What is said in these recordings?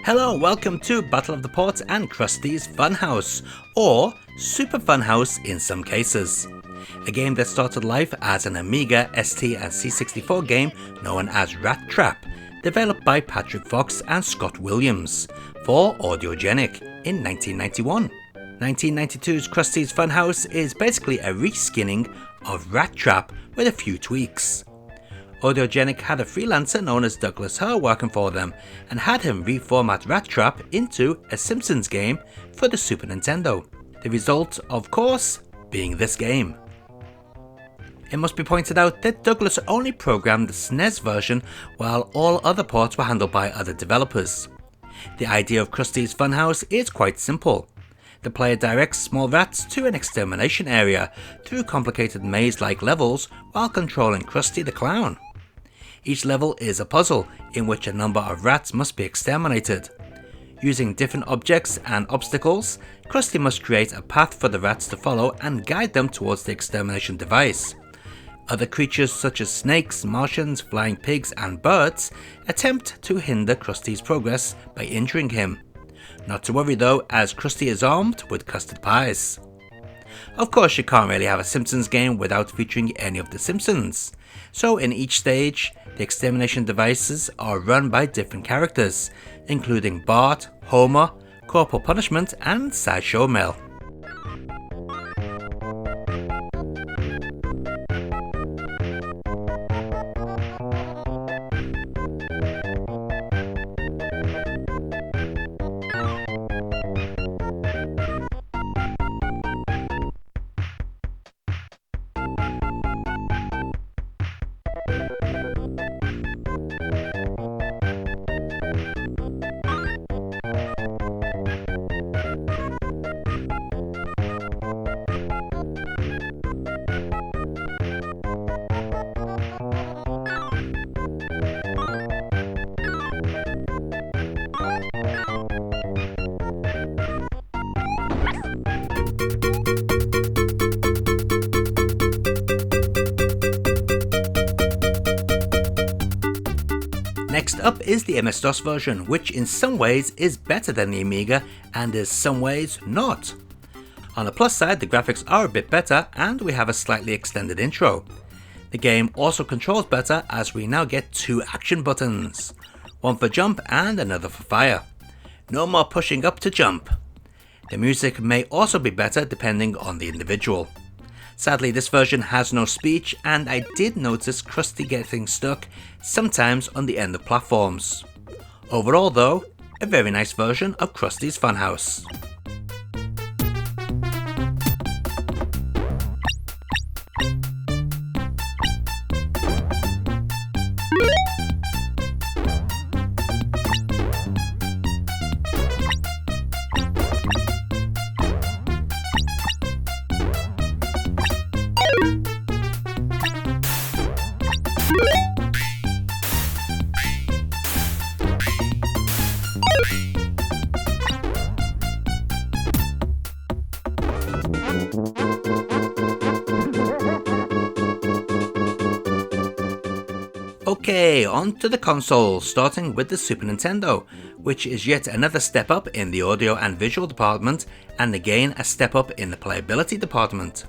Hello, welcome to Battle of the Ports and Krusty's Funhouse, or Super Funhouse in some cases. A game that started life as an Amiga, ST and C64 game known as Rat Trap, developed by Patrick Fox and Scott Williams for Audiogenic in 1991. 1992's Krusty's Funhouse is basically a reskinning of Rat Trap with a few tweaks. Audiogenic had a freelancer known as Douglas Herr working for them and had him reformat Rat Trap into a Simpsons game for the Super Nintendo. The result, of course, being this game. It must be pointed out that Douglas only programmed the SNES version while all other ports were handled by other developers. The idea of Krusty's Funhouse is quite simple. The player directs small rats to an extermination area through complicated maze-like levels while controlling Krusty the Clown. Each level is a puzzle in which a number of rats must be exterminated. Using different objects and obstacles, Krusty must create a path for the rats to follow and guide them towards the extermination device. Other creatures such as snakes, Martians, flying pigs and birds attempt to hinder Krusty's progress by injuring him. Not to worry though, as Krusty is armed with custard pies. Of course, you can't really have a Simpsons game without featuring any of the Simpsons. So in each stage, the extermination devices are run by different characters, including Bart, Homer, Corporal Punishment and Sideshow Mel. Next up is the MS-DOS version, which in some ways is better than the Amiga and in some ways not. On the plus side, the graphics are a bit better and we have a slightly extended intro. The game also controls better as we now get two action buttons, one for jump and another for fire. No more pushing up to jump. The music may also be better depending on the individual. Sadly, this version has no speech, and I did notice Krusty getting stuck sometimes on the end of platforms. Overall though, a very nice version of Krusty's Funhouse. Okay, on to the console, starting with the Super Nintendo, which is yet another step up in the audio and visual department, and again a step up in the playability department.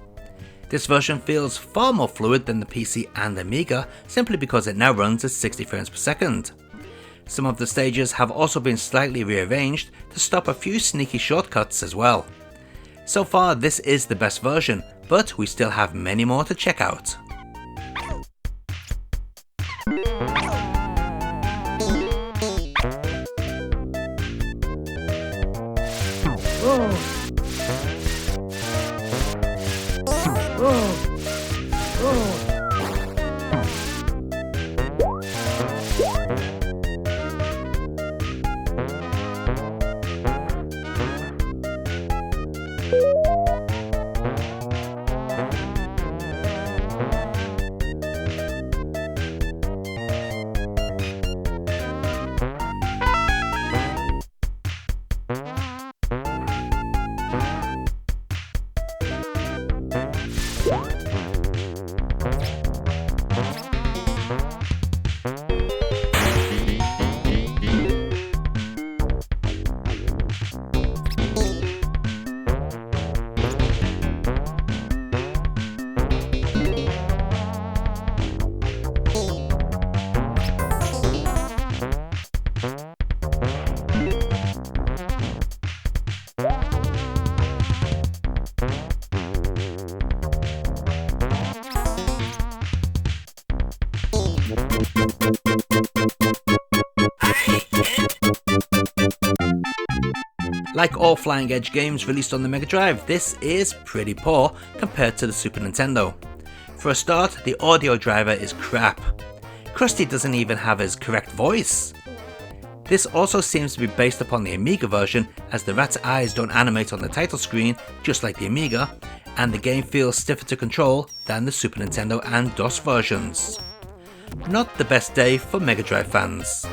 This version feels far more fluid than the PC and Amiga, simply because it now runs at 60 frames per second. Some of the stages have also been slightly rearranged to stop a few sneaky shortcuts as well. So far this is the best version, but we still have many more to check out. Like all Flying Edge games released on the Mega Drive, this is pretty poor compared to the Super Nintendo. For a start, the audio driver is crap. Krusty doesn't even have his correct voice. This also seems to be based upon the Amiga version, as the rat's eyes don't animate on the title screen just like the Amiga, and the game feels stiffer to control than the Super Nintendo and DOS versions. Not the best day for Mega Drive fans.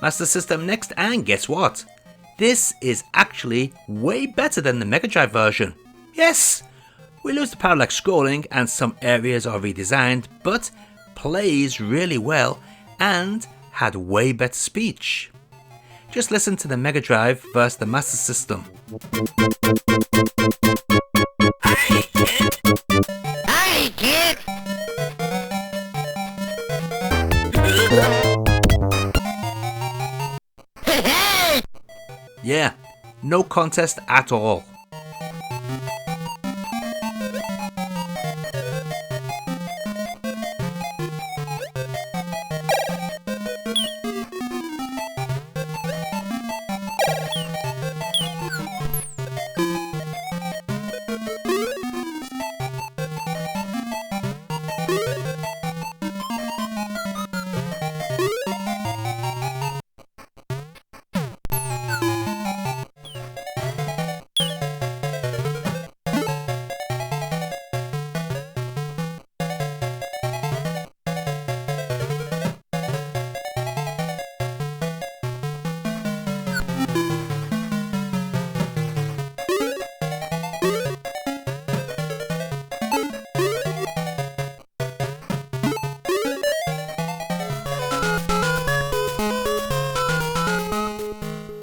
Master System next, and guess what? This is actually way better than the Mega Drive version. Yes! We lose the parallax scrolling and some areas are redesigned, but plays really well and had way better speech. Just listen to the Mega Drive versus the Master System. Hi, kid! Yeah, no contest at all.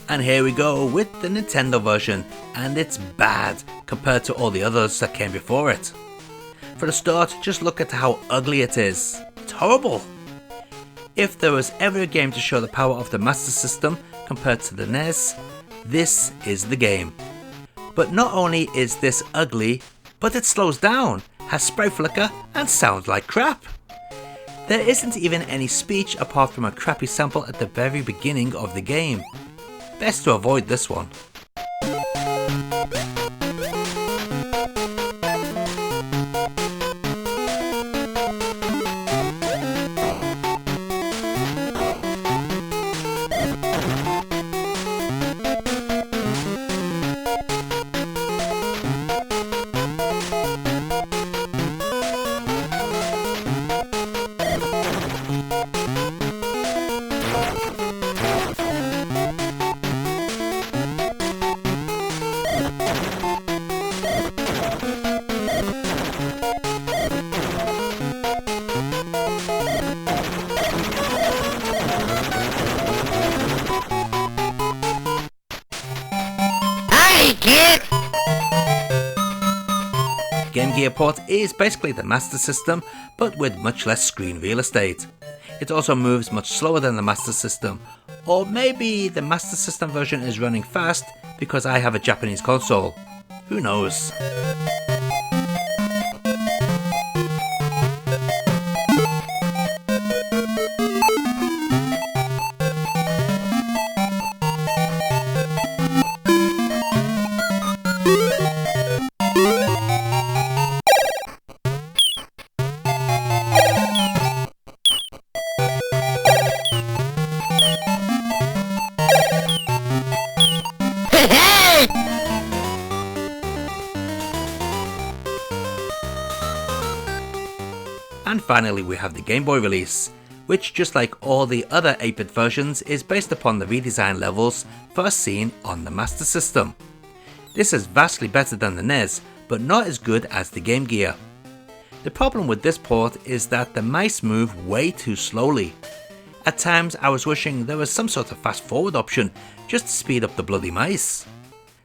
And here we go with the Nintendo version, and it's bad compared to all the others that came before it. For the start, just look at how ugly it is. It's horrible. If there was ever a game to show the power of the Master System compared to the NES, this is the game. But not only is this ugly, but it slows down, has sprite flicker, and sounds like crap. There isn't even any speech apart from a crappy sample at the very beginning of the game. Best to avoid this one. Game Gear port is basically the Master System, but with much less screen real estate. It also moves much slower than the Master System, or maybe the Master System version is running fast because I have a Japanese console. Who knows? And finally we have the Game Boy release, which just like all the other 8-bit versions is based upon the redesigned levels first seen on the Master System. This is vastly better than the NES, but not as good as the Game Gear. The problem with this port is that the mice move way too slowly. At times I was wishing there was some sort of fast forward option just to speed up the bloody mice.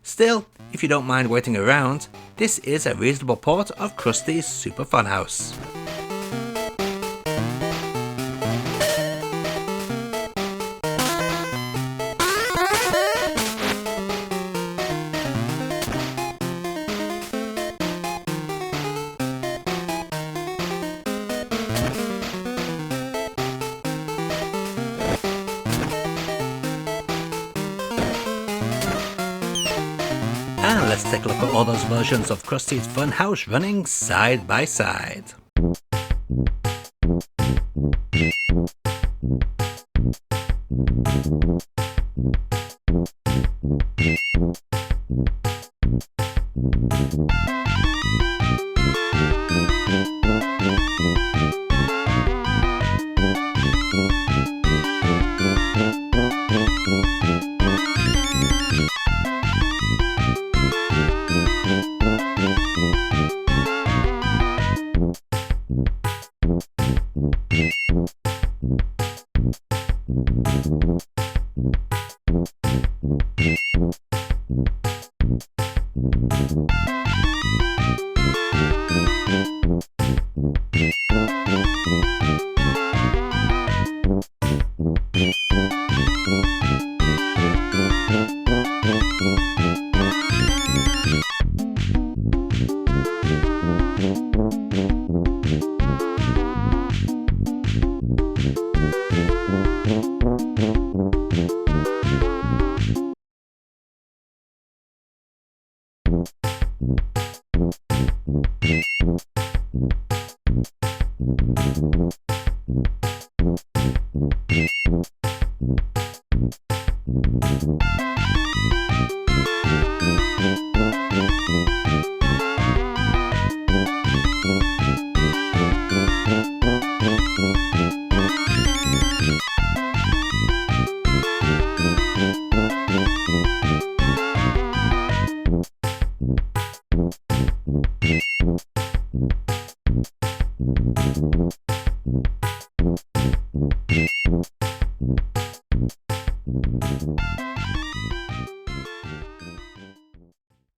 Still, if you don't mind waiting around, this is a reasonable port of Krusty's Super Funhouse. let's take a look at all those versions of Krusty's Funhouse running side by side.